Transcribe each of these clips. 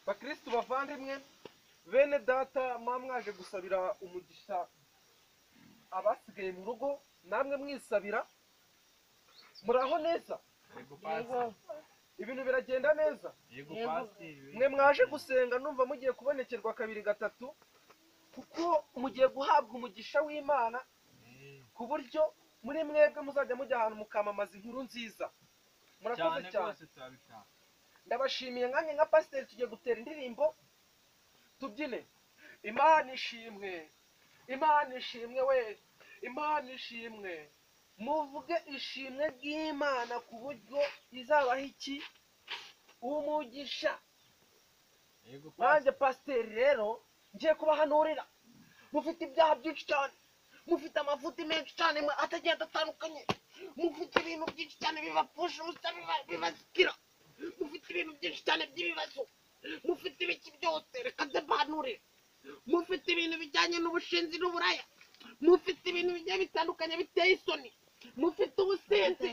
bakristo bavandimwe bene data mwamwaje gusabira umugisha abasigaye mu rugo namwe mwisabira muraho neza ibintu biragenda neza mwe mwaje gusenga numva mugiye kubonekerwa kabiri gatatu kuko mugiye guhabwa umugisha w'Imana ku buryo muri mwebwe muzajya mujya ahantu mukamamaza inkuru nziza murakoze cyane ndabashimiye nkanjye nka pasiteri tugiye gutera indirimbo tubyine Imana ishimwe we Imana ishimwe muvuge ishimwe ry'Imana ku buryo izabaho iki umugisha nanjye pasiteri rero ngiye kubahanurira mufite ibyaha byinshi cyane mufite amafuti menshi cyane atagiye atandukanye mufite ibintu byinshi cyane bibapfusha ubusa bibazikira mufite ibintu byinshi cyane by'ibibazo mufite ibiki byose reka mbahanurire mufite ibintu bijyanye n'ubushinzi n'uburaya mufite ibintu bigiye bitandukanye biteye isoni mufite ubusinzi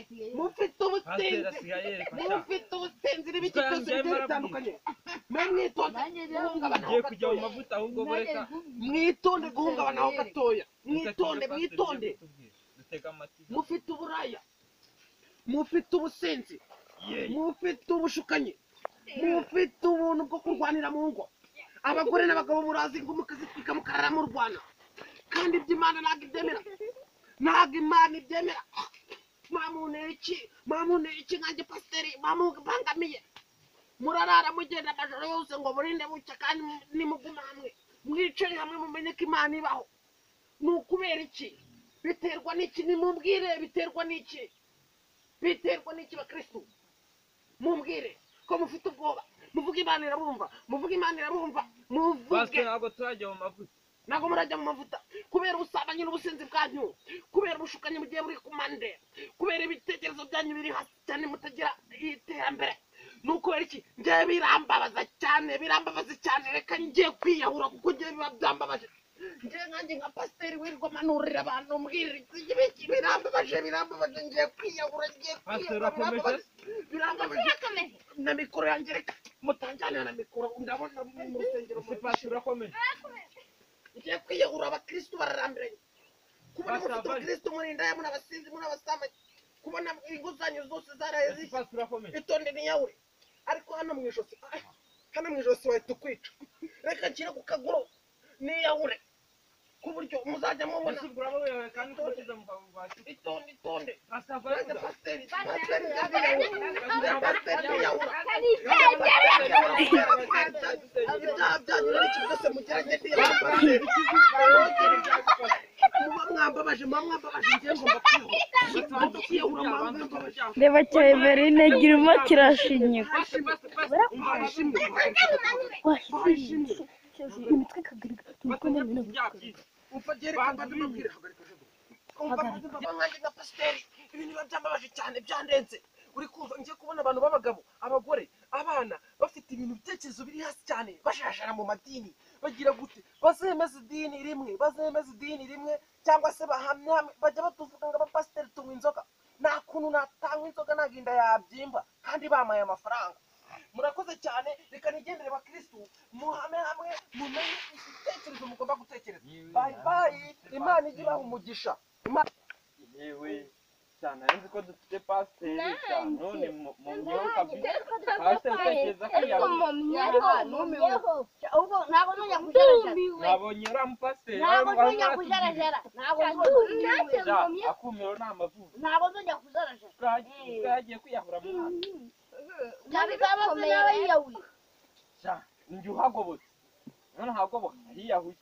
n'ibiki byose bigiye bitandukanye mwitonde guhungabanaho gatoya mwitonde mufite uburaya mufite ubusinzi mufite ubushukanyi mufite ubuntu bwo kurwanira mu ngo abagore n'abagabo murazi ngo mukazitwika mukarara mu Rwanda kandi iby'Imana ntabwo Imana ibyemera mwamunera iki nkanjye pasiteri mwamubangamiye murarara mugenda amajoro yose ngo murinde bucya kandi nimuguma hamwe mwicare hamwe mumenye ko Imana ibaho ni ukubera iki biterwa n'iki nimubwire biterwa n'iki bakristo mumbwire ko mufite ubwoba muvuga Imana irabumva pasiteri ntabwo turajya mu mavuta ntabwo murajya mu mavuta kubera ubusambanyi n'ubusinzi bwanyu kubera ubushukanyi mugiye buri kumande kubera ibitekerezo byanyu biri hasi cyane mutagira iterambere nukubera iki ngiye birambabaza cyane reka ngiye kwiyahura kuko ngiye biba byambabaje ngiye nkanjye nka pasiteri wirirwa manurira abantu mbwirira iki birambabaje ngiye kwiyahura birambabaje na mikoro yanjye reka mutanjyanira na mikoro ndabona mu rusengero pasiteri urakomeje ngiye kwiyahura abakristo bararambiranye kubona mufite abakristo muri indaya muri abasinzi muri abasambanyi kubona ingo zanyu zose zaraye itonde niyahure ariko hano mu ijosi wahita ukwica reka nshyire ku kaguru niyahure ku buryo muzajya mubona itonde pasiteri niyahura ibyaha byanyu n'iki byose mugerageze muba mwambabaje ngiye ngomba kwiyahura mwambabaje reba cyane Verine girimo kirashinyika imitwe ikagarika nka pasiteri ibintu biba byambabaje cyane byandenze uri kumva ngiye kubona abantu b'abagabo abagore abana bafite ibintu bitekerezo biri hasi cyane bashashara mu madini bagira gute bazemeza idini rimwe cyangwa se bahamya bajya batuvuga ngo abapasiteri tunywa inzoga nta kuntu natanywa inzoga ntabwo inda yabyimba kandi bamaye amafaranga murakoze cyane reka nigendere bakristo muhame hamwe mumenye igitekerezo mugomba gutekereza bayi Imana ijye ibaha umugisha yewe cyane nzi ko dufite pasiteri none mu myuka pasiteri utekereza ko nabonye uriya mupasiteri akumiro ni amavuta yagiye kwiyahura mu mwana njye uhagobotse none hagoboka yiyahuye